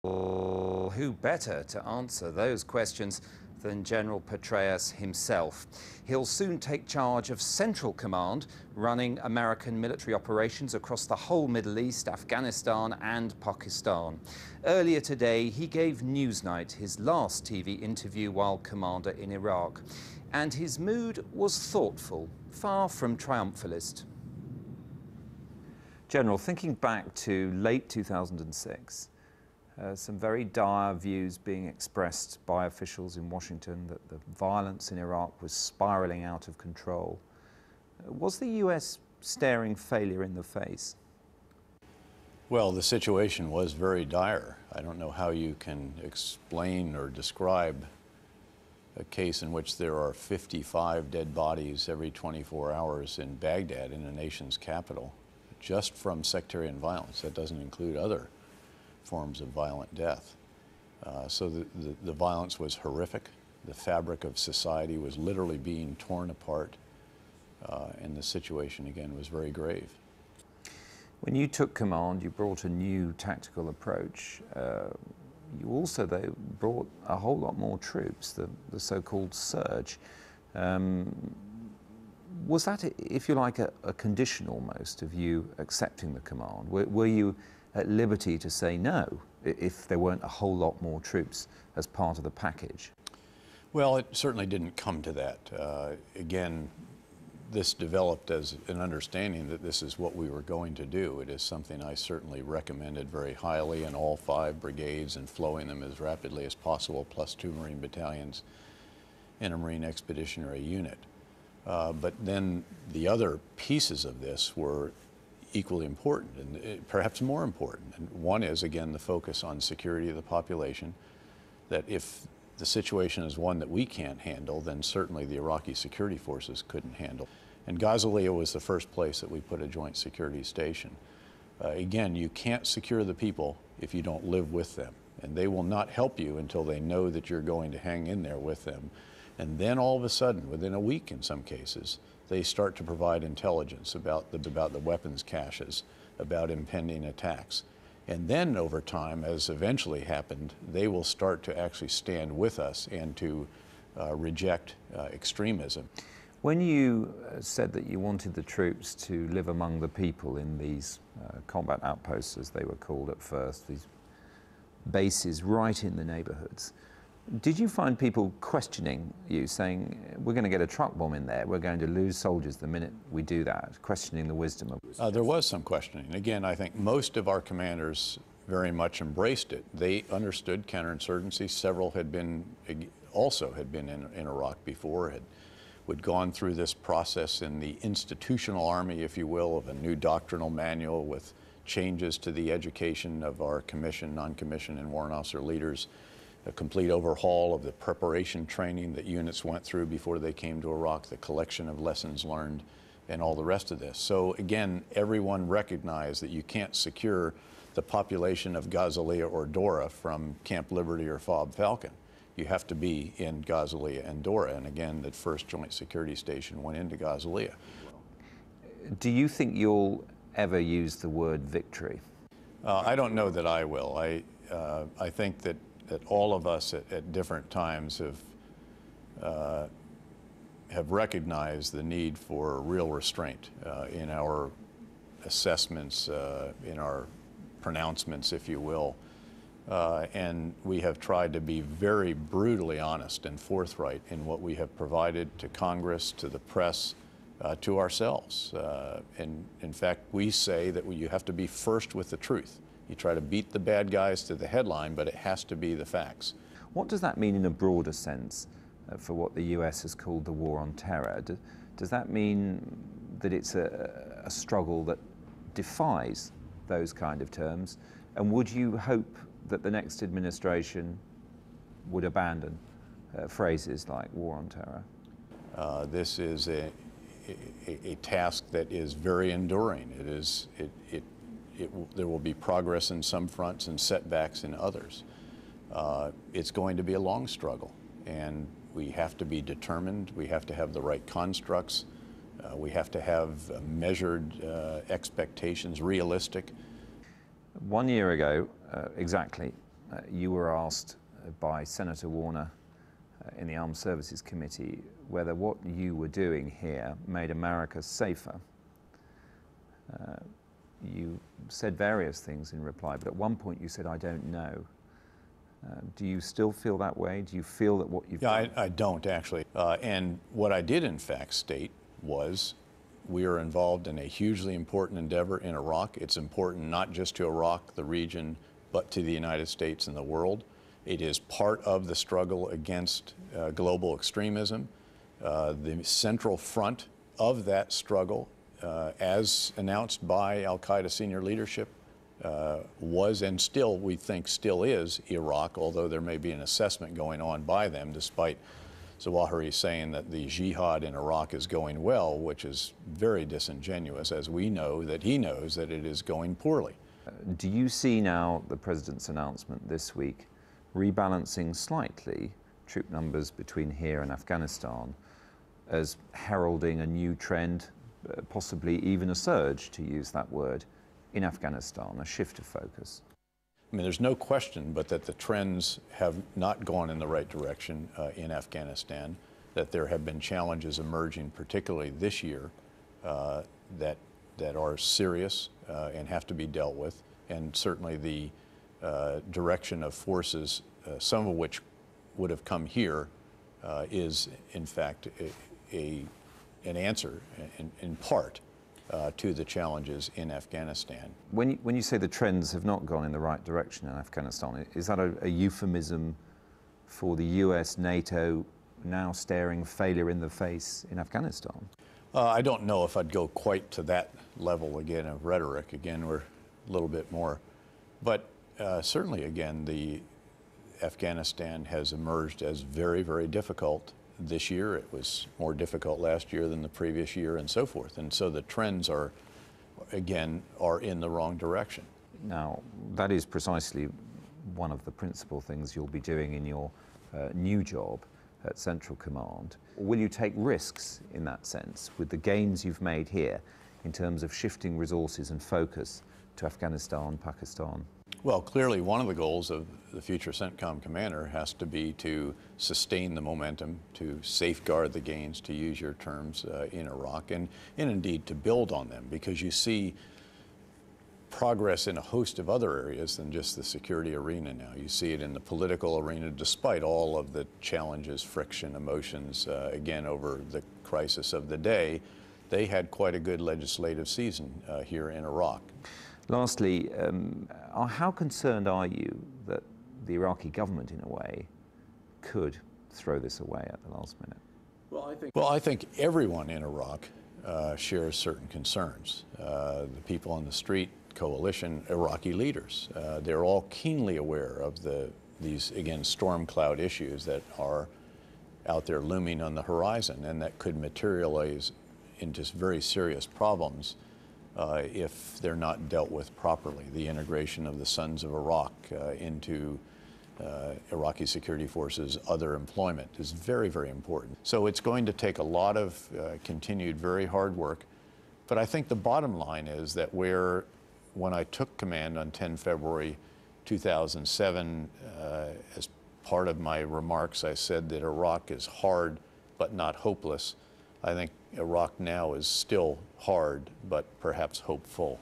Who better to answer those questions than General Petraeus himself? He'll soon take charge of Central Command, running American military operations across the whole Middle East, Afghanistan and Pakistan. Earlier today, he gave Newsnight his last TV interview while commander in Iraq. And his mood was thoughtful, far from triumphalist. General, thinking back to late 2006, some very dire views being expressed by officials in Washington that the violence in Iraq was spiralling out of control. Was the US staring failure in the face? Well, the situation was very dire. I don't know how you can explain or describe a case in which there are 55 dead bodies every 24 hours in Baghdad, in the nation's capital, just from sectarian violence. That doesn't include other forms of violent death. So the violence was horrific. The fabric of society was literally being torn apart, and the situation, again, was very grave. When you took command, you brought a new tactical approach. You also, though, brought a whole lot more troops, the so-called surge. Was that, if you like, a condition almost of you accepting the command? Were you at liberty to say no if there weren't a whole lot more troops as part of the package? Well, it certainly didn't come to that. Again, this developed as an understanding that this is what we were going to do. It is something I certainly recommended very highly in all 5 brigades and flowing them as rapidly as possible, plus 2 Marine battalions and a Marine Expeditionary Unit. But then the other pieces of this were equally important and perhaps more important. And one is, again, the focus on security of the population, that if the situation is one that we can't handle, then certainly the Iraqi security forces couldn't handle. And Ghazaliyah was the first place that we put a joint security station. Again, you can't secure the people if you don't live with them. And they will not help you until they know that you're going to hang in there with them. And then all of a sudden, within a week in some cases, they start to provide intelligence about the weapons caches, about impending attacks. And then over time, as eventually happened, they will start to actually stand with us and to reject extremism. When you said that you wanted the troops to live among the people in these combat outposts, as they were called at first, these bases right in the neighborhoods, did you find people questioning you, saying, we're going to get a truck bomb in there, we're going to lose soldiers the minute we do that, questioning the wisdom of... There was some questioning. Again, I think most of our commanders very much embraced it. They understood counterinsurgency. Several had been, also had been in Iraq before, had gone through this process in the institutional army, if you will, of a new doctrinal manual with changes to the education of our commissioned, non-commissioned, and warrant officer leaders, a complete overhaul of the preparation training that units went through before they came to Iraq, the collection of lessons learned, and all the rest of this. So again, everyone recognized that you can't secure the population of Ghazaliyah or Dora from Camp Liberty or Fob Falcon. You have to be in Ghazaliyah and Dora, and again, the first joint security station went into Ghazaliyah. Do you think you'll ever use the word victory? I don't know that I will. I think that all of us at different times have recognized the need for real restraint in our assessments, in our pronouncements, if you will. And we have tried to be very brutally honest and forthright in what we have provided to Congress, to the press, to ourselves. And in fact, we say that you have to be first with the truth. You try to beat the bad guys to the headline, but it has to be the facts. What does that mean in a broader sense for what the US has called the war on terror? Does that mean that it's a struggle that defies those kind of terms? And would you hope that the next administration would abandon phrases like war on terror? This is a task that is very enduring. There will be progress in some fronts and setbacks in others. It's going to be a long struggle, and we have to be determined. We have to have the right constructs. We have to have measured expectations, realistic. 1 year ago, exactly, you were asked by Senator Warner in the Armed Services Committee whether what you were doing here made America safer. You said various things in reply, but at one point you said, "I don't know." Do you still feel that way? Do you feel that what you've done? I don't actually. And what I did in fact state was we are involved in a hugely important endeavor in Iraq. It's important not just to Iraq, the region, but to the United States and the world. It is part of the struggle against global extremism. The central front of that struggle, as announced by al-Qaeda senior leadership, was and still, we think, still is Iraq, although there may be an assessment going on by them, despite Zawahiri saying that the jihad in Iraq is going well, which is very disingenuous, as we know that he knows that it is going poorly. Do you see now the President's announcement this week rebalancing slightly troop numbers between here and Afghanistan as heralding a new trend, possibly even a surge, to use that word, in Afghanistan, a shift of focus? I mean, there's no question but that the trends have not gone in the right direction in Afghanistan, that there have been challenges emerging, particularly this year, that are serious and have to be dealt with. And certainly the direction of forces, some of which would have come here, is in fact an answer in part to the challenges in Afghanistan. When you say the trends have not gone in the right direction in Afghanistan, is that a euphemism for the US, NATO now staring failure in the face in Afghanistan? I don't know if I'd go quite to that level again of rhetoric. Again, we're a little bit more. But certainly, again, the Afghanistan has emerged as very, very difficult this year. It was more difficult last year than the previous year and so forth. And so the trends are, again, are in the wrong direction. Now, that is precisely one of the principal things you'll be doing in your new job at Central Command. Will you take risks in that sense with the gains you've made here in terms of shifting resources and focus to Afghanistan, Pakistan? Well, clearly one of the goals of the future CENTCOM commander has to be to sustain the momentum, to safeguard the gains, to use your terms, in Iraq, and indeed to build on them, because you see progress in a host of other areas than just the security arena now. You see it in the political arena, despite all of the challenges, friction, emotions, again, over the crisis of the day. They had quite a good legislative season here in Iraq. Lastly, how concerned are you that the Iraqi government, in a way, could throw this away at the last minute? Well, I think everyone in Iraq shares certain concerns. The people on the street, coalition, Iraqi leaders, they're all keenly aware of these, again, storm cloud issues that are out there looming on the horizon and that could materialize into very serious problems if they're not dealt with properly. The integration of the Sons of Iraq into Iraqi security forces' other employment is very, very important. So it's going to take a lot of continued very hard work. But I think the bottom line is that when I took command on 10 February 2007, as part of my remarks, I said that Iraq is hard but not hopeless. I think Iraq now is still hard, but perhaps hopeful.